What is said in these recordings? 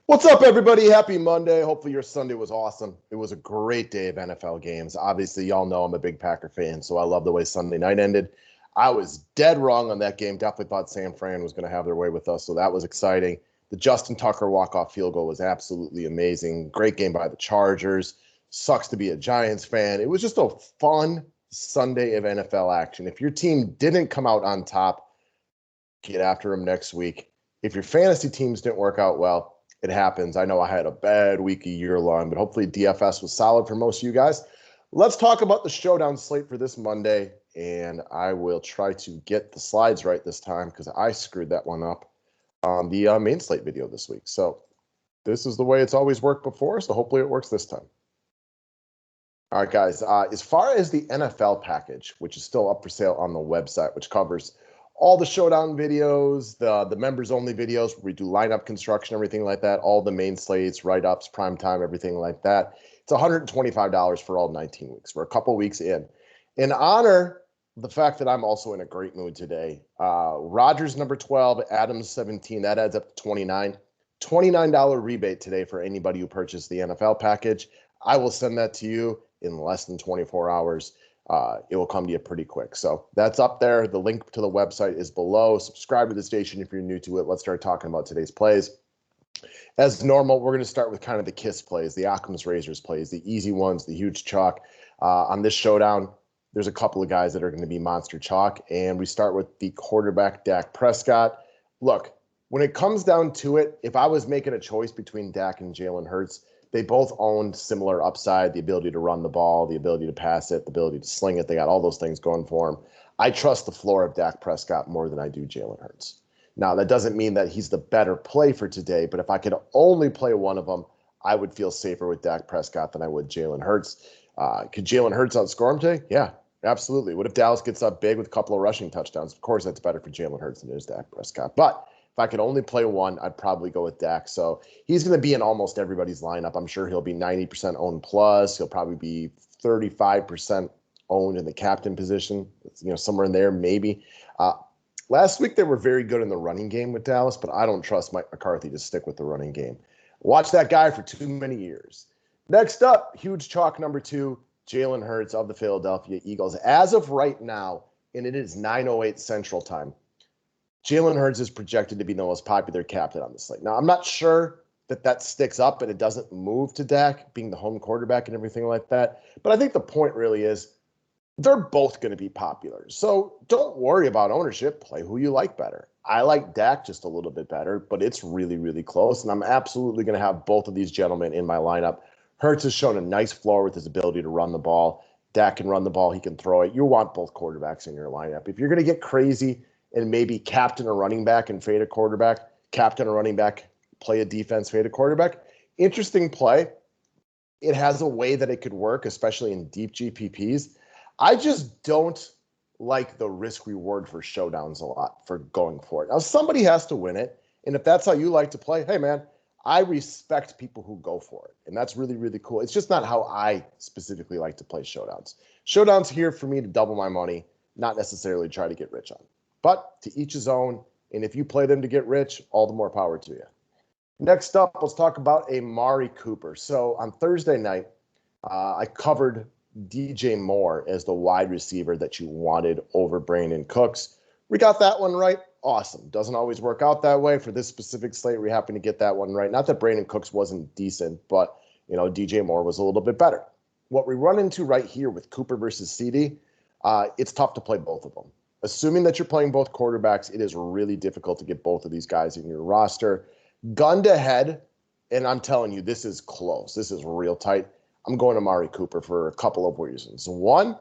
What's up, everybody? Happy Monday. Hopefully your Sunday was awesome. It was a great day of NFL games. Obviously, y'all know I'm a big Packer fan, so I love the way Sunday night ended. I was dead wrong on that game. Definitely thought San Fran was going to have their way with us, so that was exciting. The Justin Tucker walk-off field goal was absolutely amazing. Great game by the Chargers. Sucks to be a Giants fan. It was just a fun Sunday of NFL action. If your team didn't come out on top, get after them next week. If your fantasy teams didn't work out well, it happens. I know I had a bad week a year long, but hopefully DFS was solid for most of you guys. Let's talk about the Showdown slate for this Monday, and I will try to get the slides right this time because I screwed that one up on the main slate video this week. So this is the way it's always worked before, so hopefully it works this time. All right, guys. As far as the NFL package, which is still up for sale on the website, which covers all the Showdown videos, the members-only videos where we do lineup construction, everything like that, all the main slates, write-ups, primetime, everything like that. It's $125 for all 19 weeks. We're a couple weeks in. In honor of the fact that I'm also in a great mood today, Rodgers number 12, Adams 17, that adds up to 29. $29 rebate today for anybody who purchased the NFL package. I will send that to you in less than 24 hours. It will come to you pretty quick. So that's up there. The link to the website is below. Subscribe to the station if you're new to it. Let's start talking about today's plays. As normal, we're going to start with kind of the KISS plays, the Occam's Razors plays, the easy ones, the huge chalk. On this Showdown, there's a couple of guys that are going to be monster chalk, and we start with the quarterback, Dak Prescott. Look, when it comes down to it, if I was making a choice between Dak and Jalen Hurts, they both owned similar upside, the ability to run the ball, the ability to pass it, the ability to sling it. They got all those things going for them. I trust the floor of Dak Prescott more than I do Jalen Hurts. Now, that doesn't mean that he's the better play for today, but if I could only play one of them, I would feel safer with Dak Prescott than I would Jalen Hurts. Could Jalen Hurts outscore him today? Yeah, absolutely. What if Dallas gets up big with a couple of rushing touchdowns? Of course, that's better for Jalen Hurts than it is Dak Prescott. But if I could only play one, I'd probably go with Dak. So he's going to be in almost everybody's lineup. I'm sure he'll be 90% owned plus. He'll probably be 35% owned in the captain position, somewhere in there, maybe. Last week, they were very good in the running game with Dallas, but I don't trust Mike McCarthy to stick with the running game. Watch that guy for too many years. Next up, huge chalk number 2, Jalen Hurts of the Philadelphia Eagles. As of right now, and it is 9:08 Central Time, Jalen Hurts is projected to be the most popular captain on the slate. Now, I'm not sure that sticks up and it doesn't move to Dak being the home quarterback and everything like that. But I think the point really is they're both going to be popular. So don't worry about ownership. Play who you like better. I like Dak just a little bit better, but it's really, really close. And I'm absolutely going to have both of these gentlemen in my lineup. Hurts has shown a nice floor with his ability to run the ball. Dak can run the ball. He can throw it. You want both quarterbacks in your lineup. If you're going to get crazy and maybe captain a running back and fade a quarterback, captain a running back, play a defense, fade a quarterback. Interesting play. It has a way that it could work, especially in deep GPPs. I just don't like the risk reward for showdowns a lot for going for it. Now, somebody has to win it. And if that's how you like to play, hey, man, I respect people who go for it. And that's really, really cool. It's just not how I specifically like to play showdowns. Showdowns here for me to double my money, not necessarily try to get rich on. But to each his own, and if you play them to get rich, all the more power to you. Next up, let's talk about Amari Cooper. So on Thursday night, I covered DJ Moore as the wide receiver that you wanted over Brandon Cooks. We got that one right. Awesome. Doesn't always work out that way. For this specific slate, we happen to get that one right. Not that Brandon Cooks wasn't decent, but DJ Moore was a little bit better. What we run into right here with Cooper versus CD, it's tough to play both of them. Assuming that you're playing both quarterbacks, it is really difficult to get both of these guys in your roster. Gun to head, and I'm telling you, this is close. This is real tight. I'm going to Amari Cooper for a couple of reasons. One,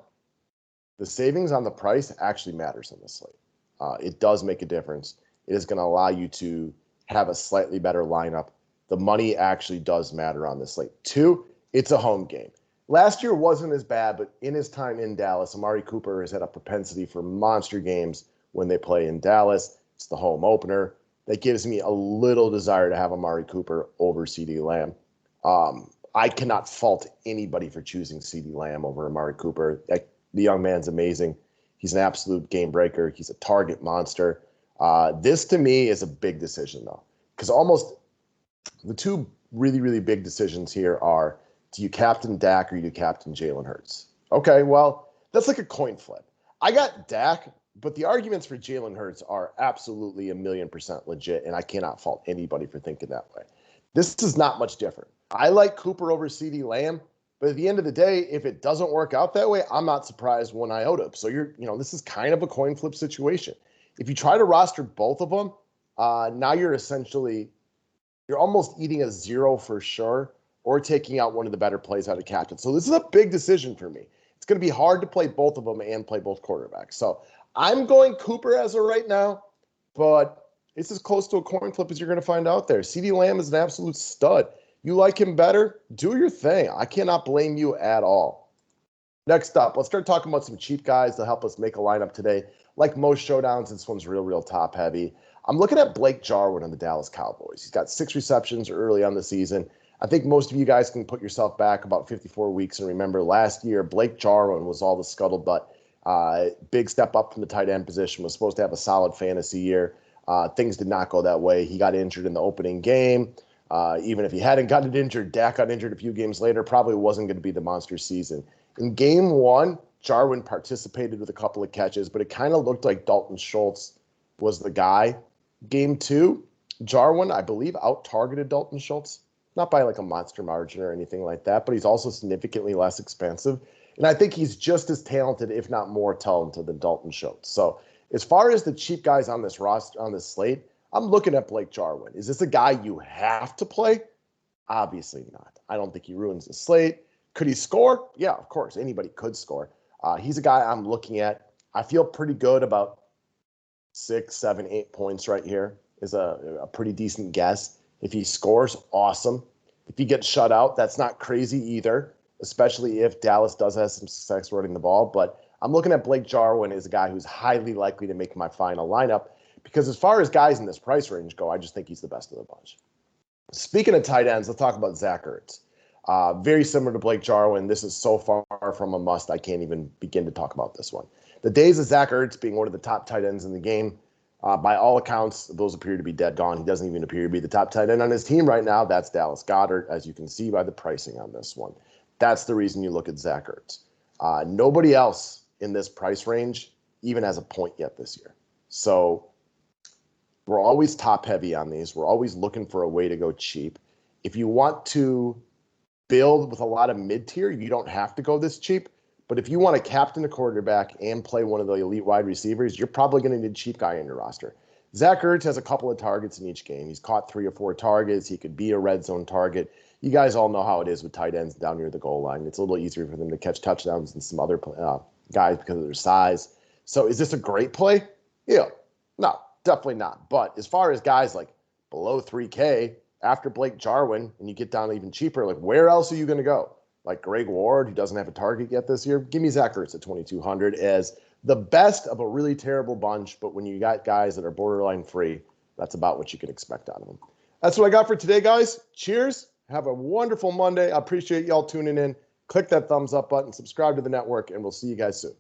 the savings on the price actually matters in this slate. It does make a difference. It is going to allow you to have a slightly better lineup. The money actually does matter on this slate. Two, it's a home game. Last year wasn't as bad, but in his time in Dallas, Amari Cooper has had a propensity for monster games when they play in Dallas. It's the home opener. That gives me a little desire to have Amari Cooper over CeeDee Lamb. I cannot fault anybody for choosing CeeDee Lamb over Amari Cooper. The young man's amazing. He's an absolute game breaker. He's a target monster. This, to me, is a big decision, though, because almost The two really, really big decisions here are, do you captain Dak or do you captain Jalen Hurts? Okay, well, that's like a coin flip. I got Dak, but the arguments for Jalen Hurts are absolutely 1,000,000% legit, and I cannot fault anybody for thinking that way. This is not much different. I like Cooper over CeeDee Lamb, but at the end of the day, if it doesn't work out that way, I'm not surprised one iota. So this is kind of a coin flip situation. If you try to roster both of them, now you're almost eating a zero for sure, or taking out one of the better plays out of captain. So this is a big decision for me. It's going to be hard to play both of them and play both quarterbacks. So I'm going Cooper as of right now, but it's as close to a coin flip as you're going to find out there. CeeDee Lamb is an absolute stud. You like him better? Do your thing. I cannot blame you at all. Next up, let's start talking about some cheap guys to help us make a lineup today. Like most showdowns, this one's real top heavy. I'm looking at Blake Jarwin on the Dallas Cowboys. He's got 6 receptions early on the season. I think most of you guys can put yourself back about 54 weeks and remember last year, Blake Jarwin was all the scuttlebutt. Big step up from the tight end position, was supposed to have a solid fantasy year. Things did not go that way. He got injured in the opening game. Even if he hadn't gotten injured, Dak got injured a few games later, probably wasn't going to be the monster season. In game 1, Jarwin participated with a couple of catches, but it kind of looked like Dalton Schultz was the guy. Game 2, Jarwin, I believe, out-targeted Dalton Schultz. Not by like a monster margin or anything like that, but he's also significantly less expensive. And I think he's just as talented, if not more talented, than Dalton Schultz. So as far as the cheap guys on this roster, on this slate, I'm looking at Blake Jarwin. Is this a guy you have to play? Obviously not. I don't think he ruins the slate. Could he score? Yeah, of course. Anybody could score. He's a guy I'm looking at. I feel pretty good about 6, 7, 8 points right here is a pretty decent guess. If he scores, awesome. If he gets shut out, that's not crazy either, especially if Dallas does have some success running the ball. But I'm looking at Blake Jarwin as a guy who's highly likely to make my final lineup because as far as guys in this price range go, I just think he's the best of the bunch. Speaking of tight ends, let's talk about Zach Ertz. Very similar to Blake Jarwin. This is so far from a must, I can't even begin to talk about this one. The days of Zach Ertz being one of the top tight ends in the game, by all accounts, those appear to be dead gone. He doesn't even appear to be the top tight end on his team right now. That's Dallas Goedert, as you can see by the pricing on this one. That's the reason you look at Zach Ertz. Nobody else in this price range even has a point yet this year. So we're always top heavy on these. We're always looking for a way to go cheap. If you want to build with a lot of mid-tier, you don't have to go this cheap. But if you want to captain a quarterback and play one of the elite wide receivers, you're probably going to need a cheap guy in your roster. Zach Ertz has a couple of targets in each game. He's caught 3 or 4 targets. He could be a red zone target. You guys all know how it is with tight ends down near the goal line. It's a little easier for them to catch touchdowns than some other guys because of their size. So is this a great play? Yeah. No, definitely not. But as far as guys like below 3K, after Blake Jarwin, and you get down even cheaper, like where else are you going to go? Like Greg Ward, who doesn't have a target yet this year, give me Zach Ertz at 2,200 as the best of a really terrible bunch. But when you got guys that are borderline free, that's about what you can expect out of them. That's what I got for today, guys. Cheers. Have a wonderful Monday. I appreciate y'all tuning in. Click that thumbs up button, subscribe to the network, and we'll see you guys soon.